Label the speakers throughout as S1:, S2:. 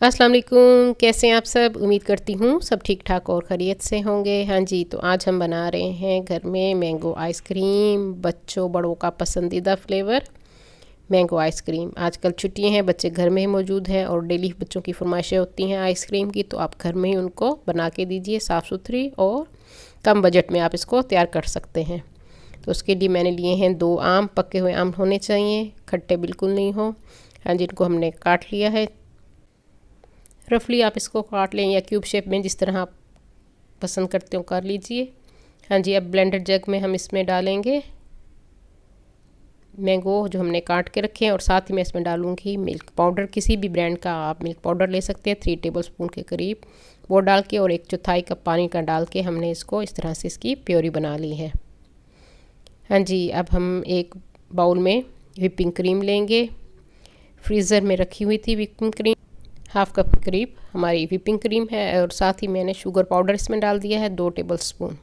S1: अस्सलाम वालेकुम, कैसे हैं आप सब। उम्मीद करती हूँ सब ठीक ठाक और खैरियत से होंगे। हाँ जी, तो आज हम बना रहे हैं घर में मैंगो आइसक्रीम, बच्चों बड़ों का पसंदीदा फ्लेवर मैंगो आइसक्रीम। आजकल छुट्टियां हैं, बच्चे घर में ही मौजूद हैं और डेली बच्चों की फरमाइशें होती हैं आइसक्रीम की, तो आप घर में ही उनको बना के दीजिए साफ़ सुथरी, और कम बजट में आप इसको तैयार कर सकते हैं। तो उसके लिए मैंने लिए हैं 2 आम, पके हुए आम होने चाहिए, खट्टे बिल्कुल नहीं हो। हाँ जी, इनको हमने काट लिया है रफली। आप इसको काट लें या क्यूब शेप में, जिस तरह आप पसंद करते हो कर लीजिए। हाँ जी, अब ब्लेंडर जग में हम इसमें डालेंगे मैंगो जो हमने काट के रखे हैं, और साथ ही मैं इसमें डालूंगी मिल्क पाउडर। किसी भी ब्रांड का आप मिल्क पाउडर ले सकते हैं, 3 टेबलस्पून के करीब वो डाल के, और 1/4 कप पानी का डाल के हमने इसको इस तरह से इसकी प्योरी बना ली है। हाँ जी, अब हम एक बाउल में व्हिपिंग क्रीम लेंगे। फ्रीज़र में रखी हुई थी व्हिपिंग क्रीम, 1/2 कप करीब हमारी व्हिपिंग क्रीम है, और साथ ही मैंने शुगर पाउडर इसमें डाल दिया है 2 टेबलस्पून।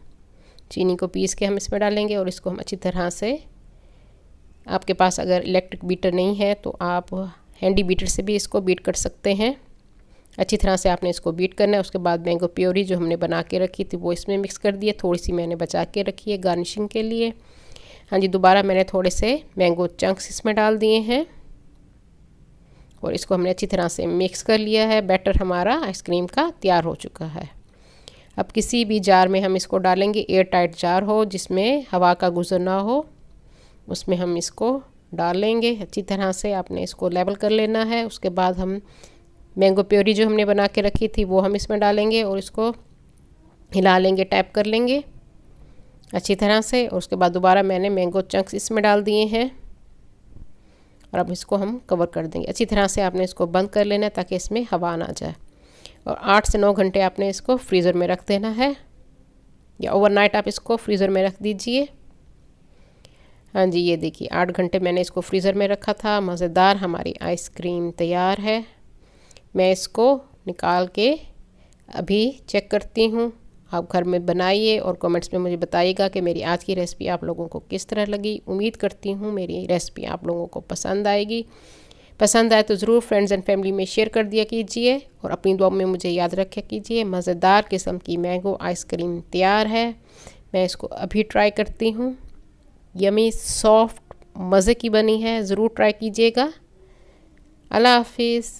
S1: चीनी को पीस के हम इसमें डालेंगे, और इसको हम अच्छी तरह से, आपके पास अगर इलेक्ट्रिक बीटर नहीं है तो आप हैंडी बीटर से भी इसको बीट कर सकते हैं। अच्छी तरह से आपने इसको बीट करना है। उसके बाद मैंगो प्योरी जो हमने बना के रखी थी वो इसमें मिक्स कर दिए, थोड़ी सी मैंने बचा के रखी है गार्निशिंग के लिए। हाँ जी, दोबारा मैंने थोड़े से मैंगो चंक्स इसमें डाल दिए हैं, और इसको हमने अच्छी तरह से मिक्स कर लिया है। बैटर हमारा आइसक्रीम का तैयार हो चुका है। अब किसी भी जार में हम इसको डालेंगे, एयर टाइट जार हो जिसमें हवा का गुजर ना हो, उसमें हम इसको डालेंगे। अच्छी तरह से आपने इसको लेवल कर लेना है। उसके बाद हम मैंगो प्योरी जो हमने बना के रखी थी वो हम इसमें डालेंगे, और इसको हिला लेंगे, टैप कर लेंगे अच्छी तरह से। और उसके बाद दोबारा मैंने मैंगो चंक्स इसमें डाल दिए हैं, और अब इसको हम कवर कर देंगे। अच्छी तरह से आपने इसको बंद कर लेना है ताकि इसमें हवा ना जाए, और 8 से 9 घंटे आपने इसको फ्रीज़र में रख देना है, या ओवरनाइट आप इसको फ्रीज़र में रख दीजिए। हाँ जी, ये देखिए 8 घंटे मैंने इसको फ्रीज़र में रखा था। मज़ेदार हमारी आइसक्रीम तैयार है। मैं इसको निकाल के अभी चेक करती हूँ। आप घर में बनाइए और कमेंट्स में मुझे बताइएगा कि मेरी आज की रेसिपी आप लोगों को किस तरह लगी। उम्मीद करती हूँ मेरी रेसिपी आप लोगों को पसंद आएगी। पसंद आए तो ज़रूर फ्रेंड्स एंड फैमिली में शेयर कर दिया कीजिए, और अपनी दुआ में मुझे याद रखा कीजिए। मज़ेदार किस्म की मैंगो आइसक्रीम तैयार है। मैं इसको अभी ट्राई करती हूँ। यमी सॉफ्ट मज़े की बनी है, ज़रूर ट्राई कीजिएगा। अल्लाह हाफिज़।